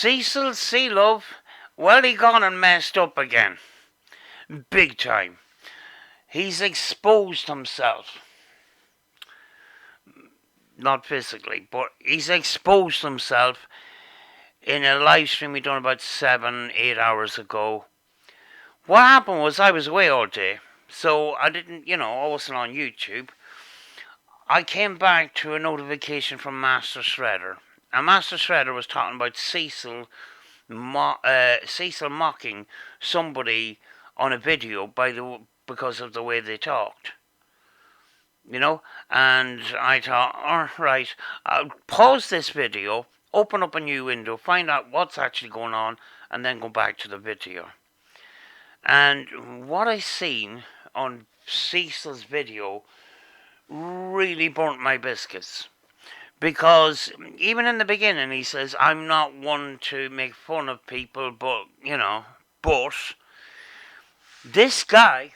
Cecil, see love, well he gone and messed up again. Big time. He's exposed himself. Not physically, but he's exposed himself in a live stream he done about 7-8 hours ago. What happened was I was away all day, so I didn't, I wasn't on YouTube. I came back to a notification from Master Shredder. And Master Shredder was talking about Cecil mocking somebody on a video because of the way they talked. And I thought, alright, I'll pause this video, open up a new window, find out what's actually going on, and then go back to the video. And what I seen on Cecil's video really burnt my biscuits. Because even in the beginning he says, I'm not one to make fun of people, but this guy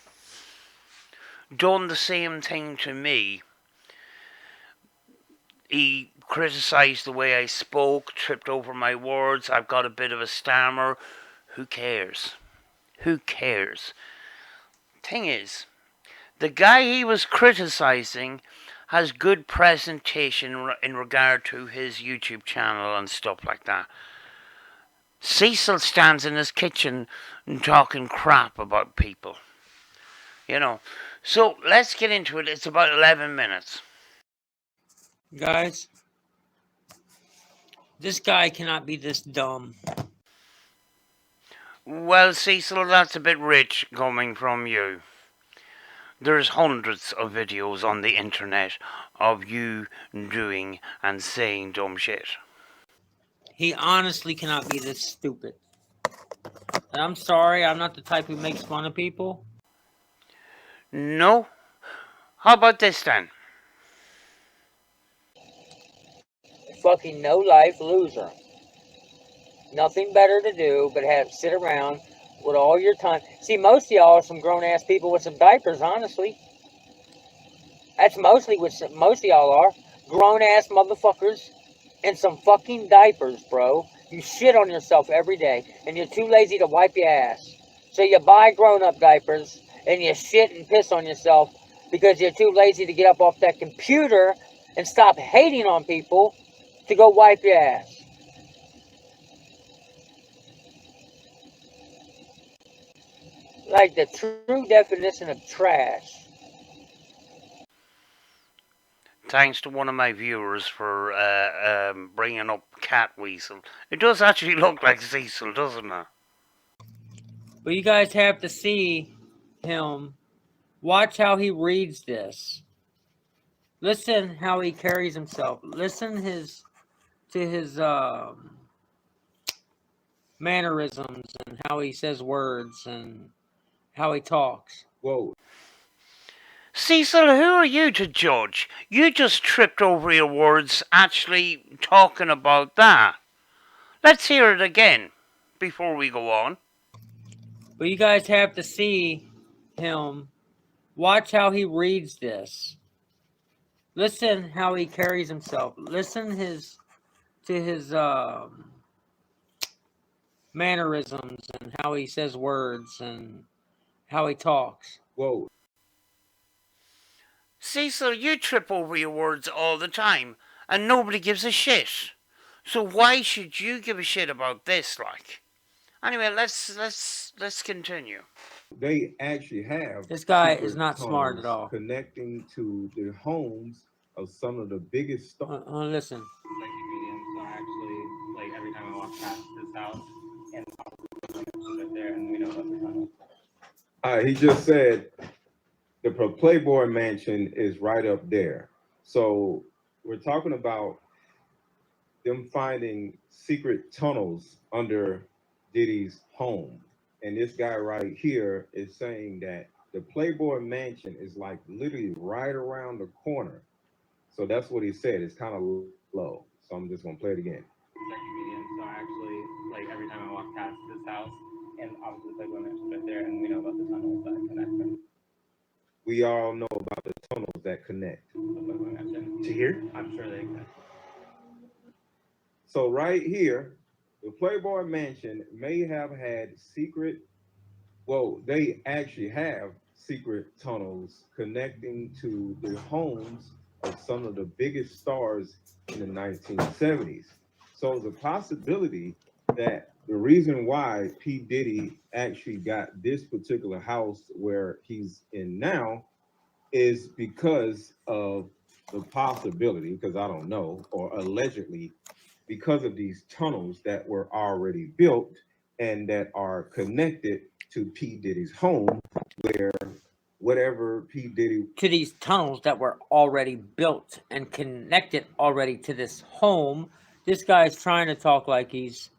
done the same thing to me. He criticised the way I spoke, tripped over my words, I've got a bit of a stammer. Who cares? Who cares? Thing is, the guy he was criticising has good presentation in regard to his YouTube channel and stuff like that. Cecil stands in his kitchen and talking crap about people. So let's get into it. It's about 11 minutes. Guys, this guy cannot be this dumb. Well, Cecil, that's a bit rich coming from you. There's hundreds of videos on the internet of you doing and saying dumb shit. He honestly cannot be this stupid. And I'm sorry, I'm not the type who makes fun of people. No? How about this then? Fucking no-life loser. Nothing better to do but sit around with all your time. See, most of y'all are some grown-ass people with some diapers, honestly. That's mostly what most of y'all are. Grown-ass motherfuckers in some fucking diapers, bro. You shit on yourself every day, and you're too lazy to wipe your ass. So you buy grown-up diapers, and you shit and piss on yourself because you're too lazy to get up off that computer and stop hating on people to go wipe your ass. Like the true definition of trash. Thanks to one of my viewers for bringing up Cat Weasel. It does actually look like Cecil, doesn't it? But you guys have to see him. Watch how he reads this. Listen how he carries himself. Listen to his mannerisms and how he says words and how he talks. Whoa. Cecil, who are you to judge? You just tripped over your words actually talking about that. Let's hear it again before we go on. But you guys have to see him. Watch how he reads this. Listen how he carries himself. Listen to his mannerisms and how he says words and how he talks. Whoa. Cecil, you trip over your words all the time, and nobody gives a shit. So why should you give a shit about this, like? Anyway, let's continue. They actually have This guy secret is not smart at tunnels all. connecting to the homes of some of the biggest stars. Listen. Like mediums are actually like every time I walk past this house and right there, and we know about the tunnel. He just said the Playboy Mansion is right up there. So we're talking about them finding secret tunnels under Diddy's home. And this guy right here is saying that the Playboy Mansion is like literally right around the corner. So that's what he said. It's kind of low. So I'm just gonna play it again. Second mediums are actually like every time I walk past this house, and obviously the Playboy Mansion right there, and we know about the tunnels that connect them. We all know about the tunnels that connect. The Playboy Mansion. To here? I'm sure they can. So right here The Playboy Mansion may have had secret, well, they actually have secret tunnels connecting to the homes of some of the biggest stars in the 1970s. So the possibility that the reason why P. Diddy actually got this particular house where he's in now is because of the possibility, because I don't know, or allegedly because of these tunnels that were already built and that are connected to P. Diddy's home, where whatever P. Diddy. To these tunnels that were already built and connected already to this home. This guy's trying to talk like he's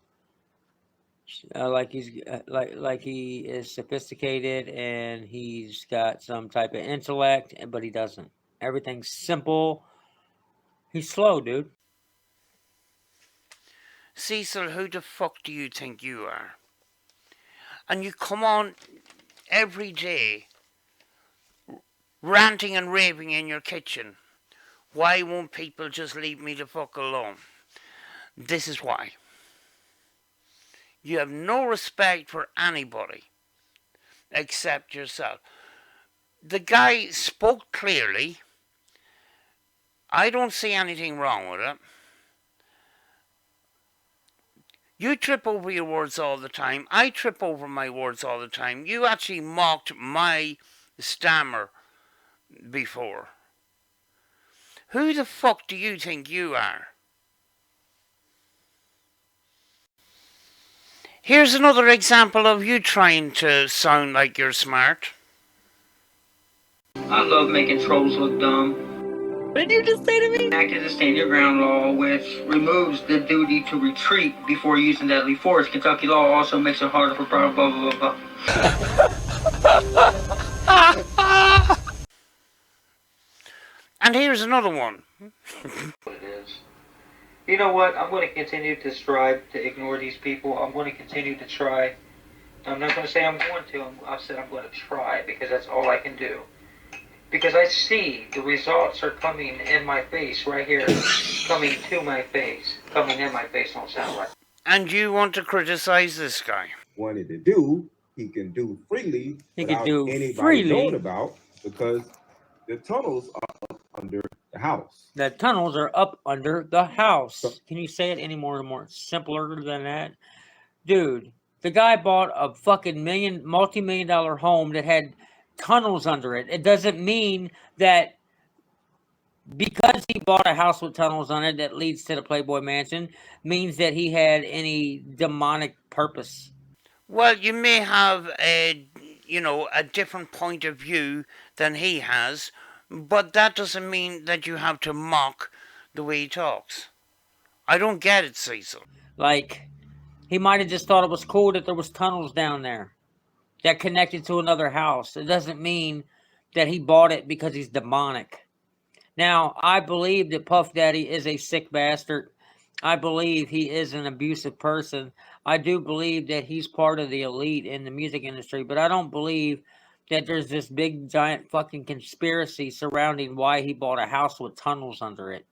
like he is sophisticated and he's got some type of intellect, but he doesn't. Everything's simple. He's slow, dude. Cecil, who the fuck do you think you are? And you come on every day ranting and raving in your kitchen. Why won't people just leave me the fuck alone? This is why. You have no respect for anybody except yourself. The guy spoke clearly. I don't see anything wrong with it. You trip over your words all the time. I trip over my words all the time. You actually mocked my stammer before. Who the fuck do you think you are? Here's another example of you trying to sound like you're smart. I love making trolls look dumb. What did you just say to me? Acted the stand your ground law, which removes the duty to retreat before using deadly force. Kentucky law also makes it harder for blah blah blah blah. And here's another one. What it is. You know what? I'm going to continue to strive to ignore these people. I'm going to continue to try. I'm not going to say I'm going to. I said I'm going to try because that's all I can do. Because I see the results are coming in my face right here. Coming to my face. Coming in my face don't sound right. And you want to criticize this guy? Wanted to do, he can do freely without anybody knowing about, because the tunnels are under the house. The tunnels are up under the house. Can you say it any more simpler than that? Dude, the guy bought a fucking multi-million-dollar home that had tunnels under it. It doesn't mean that because he bought a house with tunnels on it that leads to the Playboy Mansion means that he had any demonic purpose. Well, you may have a different point of view than he has, but that doesn't mean that you have to mock the way he talks. I don't get it, Cecil. Like, he might have just thought it was cool that there was tunnels down there that connected to another house. It doesn't mean that he bought it because he's demonic. Now, I believe that Puff Daddy is a sick bastard. I believe he is an abusive person. I do believe that he's part of the elite in the music industry, but I don't believe that there's this big giant fucking conspiracy surrounding why he bought a house with tunnels under it.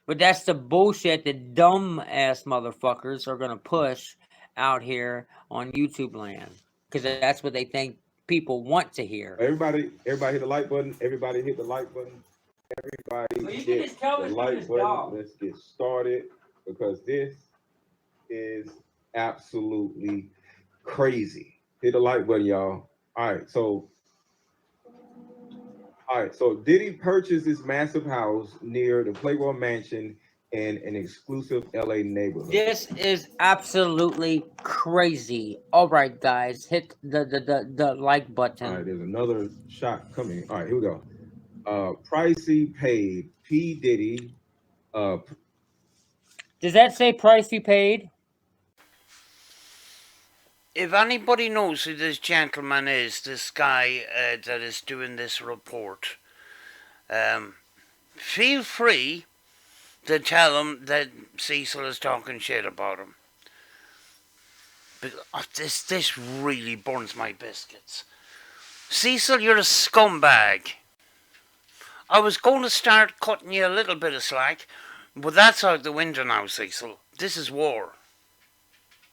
But that's the bullshit that dumb ass motherfuckers are gonna push out here on YouTube land, because that's what they think people want to hear. Everybody hit the like button. Everybody hit the like button. Everybody hit the like button. Let's get started, because this is absolutely crazy. Hit the like button, y'all. All right, so Diddy purchased this massive house near the Playboy Mansion in an exclusive LA neighborhood. This is absolutely crazy. All right, guys, hit the like button. All right, there's another shot coming. All right, here we go. Pricey paid P. Diddy. Does that say price he paid? If anybody knows who this gentleman is, this guy that is doing this report, feel free to tell him that Cecil is talking shit about him. But this really burns my biscuits. Cecil, you're a scumbag. I was going to start cutting you a little bit of slack, but that's out the window now, Cecil. This is war.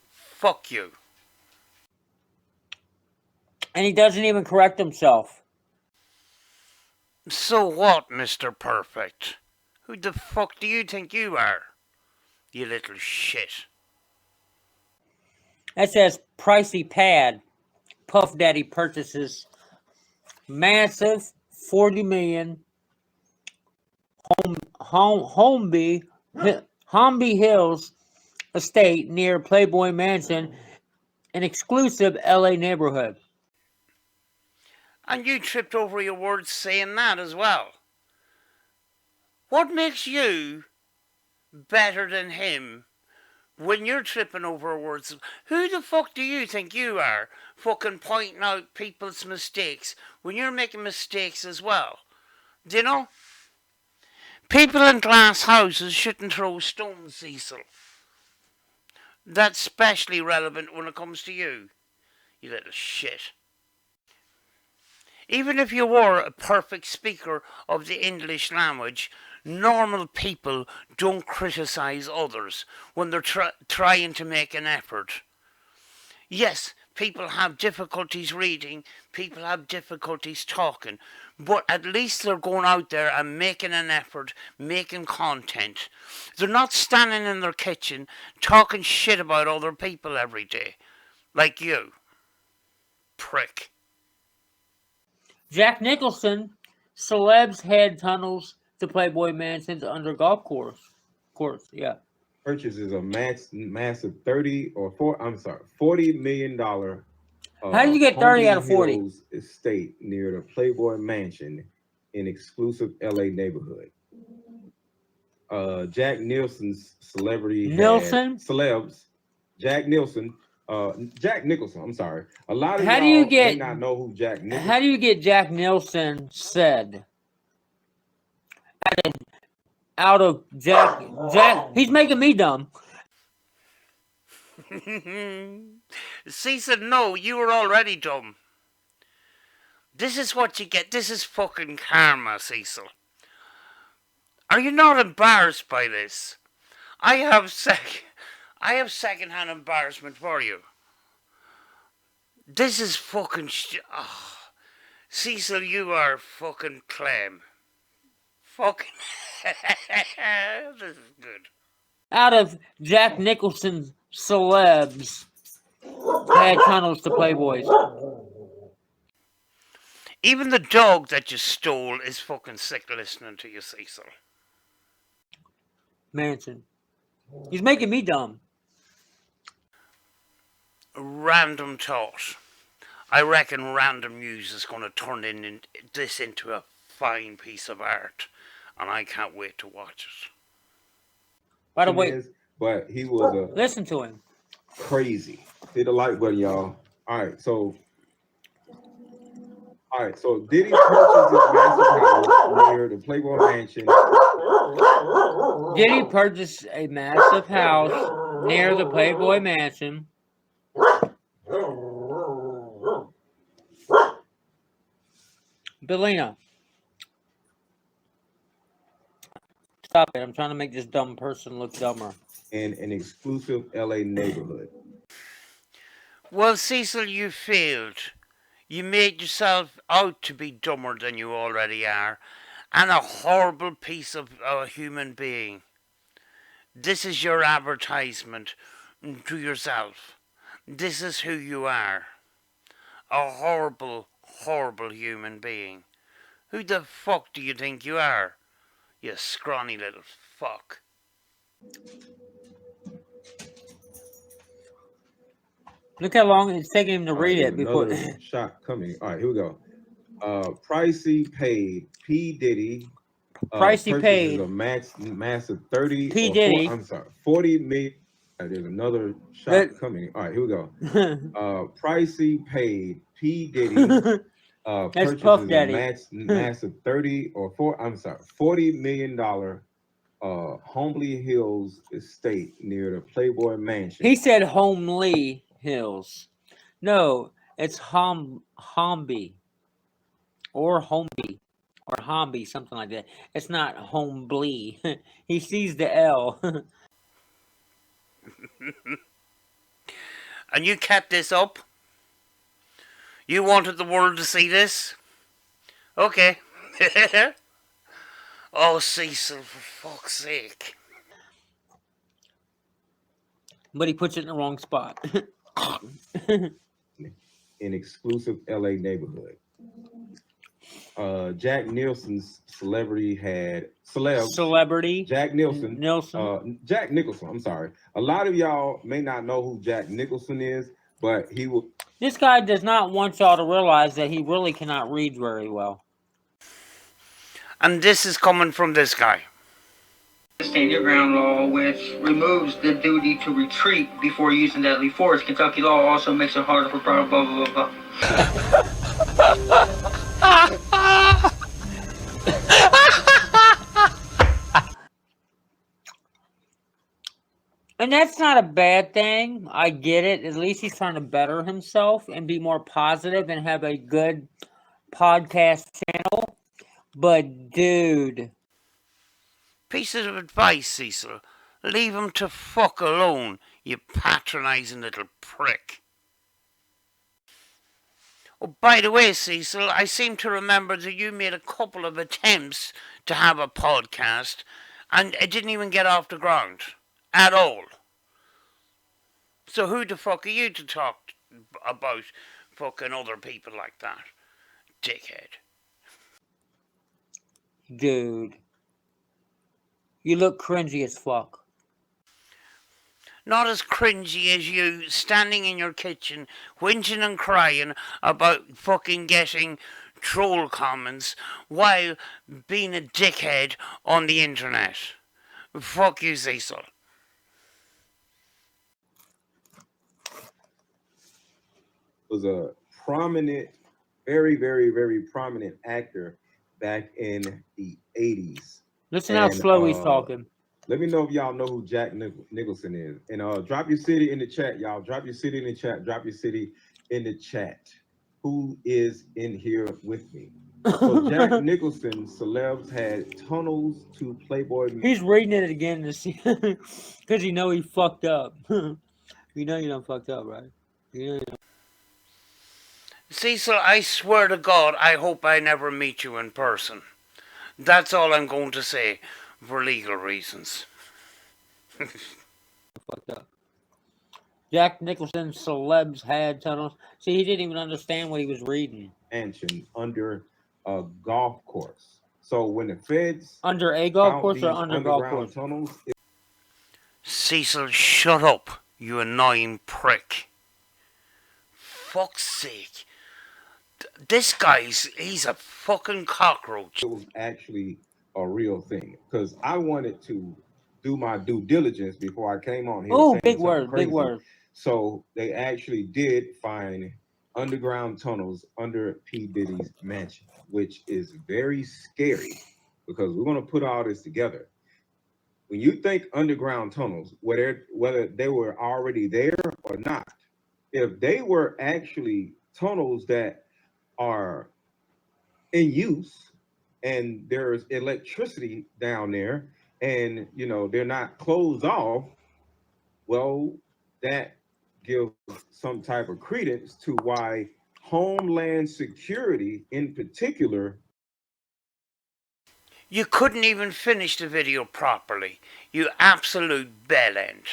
Fuck you. And he doesn't even correct himself. So what, Mr. Perfect? Who the fuck do you think you are? You little shit. That says pricey pad. Puff Daddy purchases massive 40 million Holmby Hills estate near Playboy Mansion, an exclusive LA neighborhood. And you tripped over your words saying that as well. What makes you better than him when you're tripping over words? Who the fuck do you think you are, fucking pointing out people's mistakes when you're making mistakes as well? Do you know? People in glass houses shouldn't throw stones, Cecil. That's especially relevant when it comes to you, you little shit. Even if you were a perfect speaker of the English language, normal people don't criticise others when they're trying to make an effort. Yes, people have difficulties reading, people have difficulties talking, but at least they're going out there and making an effort, making content. They're not standing in their kitchen talking shit about other people every day, like you. Prick. Jack Nicholson, celebs head tunnels to Playboy Mansion's under golf course. Yeah. Purchases a massive $40 million. How do you get 30 out of 40? Hills estate near the Playboy Mansion in exclusive LA neighborhood. Jack Nicholson's celebs. Jack Nicholson. I'm sorry. A lot of y'all may not know who Jack Nicholson. How do you get Jack Nicholson said? Out of Jack, he's making me dumb. Cecil, no, you were already dumb. This is what you get. This is fucking karma, Cecil. Are you not embarrassed by this? I have second-hand embarrassment for you. This is fucking Cecil, you are fucking clam. Fucking this is good. Out of Jack Nicholson's celebs had tunnels to Playboys. Even the dog that you stole is fucking sick listening to you, Cecil. Manson. He's making me dumb. Random thought. I reckon random news is going to turn this into a fine piece of art, and I can't wait to watch it. By the way, but he was listen to him. Crazy. Hit the like button, y'all. All right, so did he purchase his massive house near the Playboy Mansion? Did he purchase a massive house near the Playboy Mansion? Belina. Stop it. I'm trying to make this dumb person look dumber. In an exclusive LA neighborhood. Well, Cecil, you failed. You made yourself out to be dumber than you already are, and a horrible piece of a human being. This is your advertisement to yourself. This is who you are. A horrible, horrible human being. Who the fuck do you think you are? You scrawny little fuck. Look how long it's taking him to read it before. Shot coming. All right, here we go. Pricey paid. P. Diddy. Pricey paid. A massive 30. P. Diddy. 40 million. There's another shot coming. All right, here we go. Pricey paid. P. Diddy. That's Puff Daddy. Massive $40 million. Homely Hills estate near the Playboy Mansion. He said Homely Hills. No, it's Homby or Homby or Homby, something like that. It's not Homely. He sees the L. And you kept this up? You wanted the world to see this? Okay. Oh, Cecil, for fuck's sake. But he puts it in the wrong spot. in exclusive LA neighborhood. Jack Nicholson's celebrity had Celebrity. Jack Nicholson. Jack Nicholson. I'm sorry. A lot of y'all may not know who Jack Nicholson is, but he will. This guy does not want y'all to realize that he really cannot read very well. And this is coming from this guy. Stand your ground law, which removes the duty to retreat before using deadly force. Kentucky law also makes it harder for blah blah blah blah blah. And that's not a bad thing. I get it. At least he's trying to better himself and be more positive and have a good podcast channel. But, dude. Pieces of advice, Cecil. Leave him to fuck alone, you patronising little prick. Oh, by the way, Cecil, I seem to remember that you made a couple of attempts to have a podcast, and it didn't even get off the ground. At all. So who the fuck are you to talk about fucking other people like that? Dickhead. Dude. You look cringy as fuck. Not as cringy as you standing in your kitchen, whinging and crying about fucking getting troll comments while being a dickhead on the internet. Fuck you, Cecil. Was a prominent, very, very, very prominent actor back in the 80s. Listen how slow he's talking. Let me know if y'all know who Jack Nicholson is. And drop your city in the chat, y'all. Drop your city in the chat. Drop your city in the chat. Who is in here with me? So Jack Nicholson, celebs had tunnels to Playboy. He's reading it again to see, because you know he fucked up. You know you done fucked up, right? You know. Cecil, I swear to God, I hope I never meet you in person. That's all I'm going to say, for legal reasons. Fucked up. Jack Nicholson, celebs had tunnels. See, he didn't even understand what he was reading. Mansion under a golf course. So when the feds under a golf course or under golf course tunnels, Cecil, shut up, you annoying prick. Fuck's sake. This guy's, he's a fucking cockroach. It was actually a real thing. Because I wanted to do my due diligence before I came on here. Oh, big word, big word. So they actually did find underground tunnels under P. Diddy's mansion, which is very scary because we're going to put all this together. When you think underground tunnels, whether they were already there or not, if they were actually tunnels that are in use and there's electricity down there and, you know, they're not closed off, well, that gives some type of credence to why Homeland Security in particular. You couldn't even finish the video properly. You absolute bellend.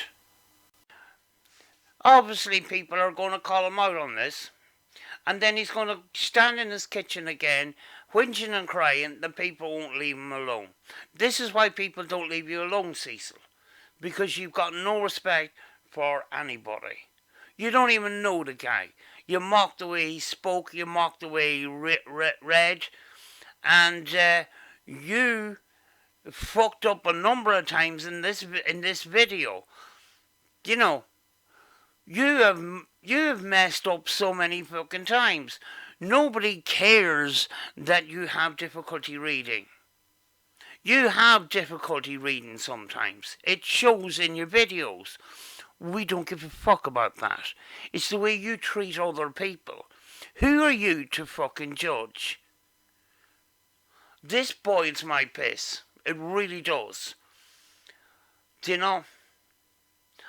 Obviously people are going to call him out on this. And then he's going to stand in his kitchen again, whinging and crying that people won't leave him alone. This is why people don't leave you alone, Cecil. Because you've got no respect for anybody. You don't even know the guy. You mocked the way he spoke, you mocked the way he read, and you fucked up a number of times in this video. You know, you have messed up so many fucking times. Nobody cares that you have difficulty reading. You have difficulty reading sometimes. It shows in your videos. We don't give a fuck about that. It's the way you treat other people. Who are you to fucking judge? This boils my piss. It really does. Do you know?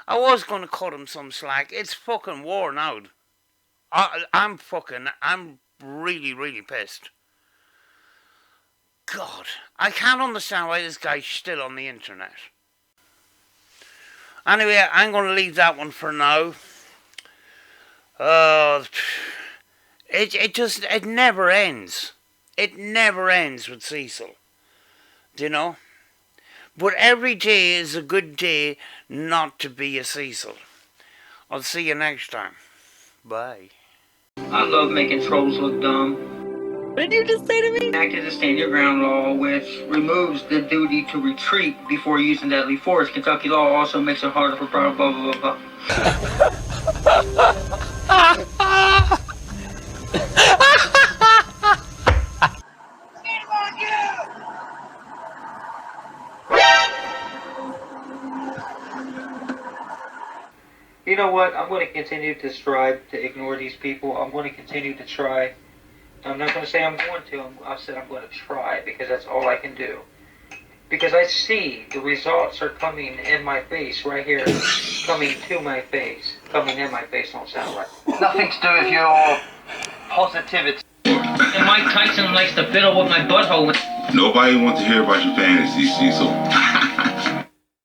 I was going to cut him some slack. It's fucking worn out. I'm really, really pissed. God, I can't understand why this guy's still on the internet. Anyway, I'm going to leave that one for now. It never ends. It never ends with Cecil. Do you know? But every day is a good day not to be a Cecil. I'll see you next time. Bye. I love making trolls look dumb. What did you just say to me? Acted the stand your ground law, which removes the duty to retreat before using deadly force. Kentucky law also makes it harder for blah blah blah blah blah. You know what? I'm going to continue to strive to ignore these people. I'm going to continue to try. I'm not going to say I'm going to. I've said I'm going to try because that's all I can do. Because I see the results are coming in my face right here. Coming to my face. Coming in my face don't sound right. Nothing to do with your positivity. And Mike Tyson likes to fiddle with my butthole. Nobody wants to hear about your fantasies, Cecil.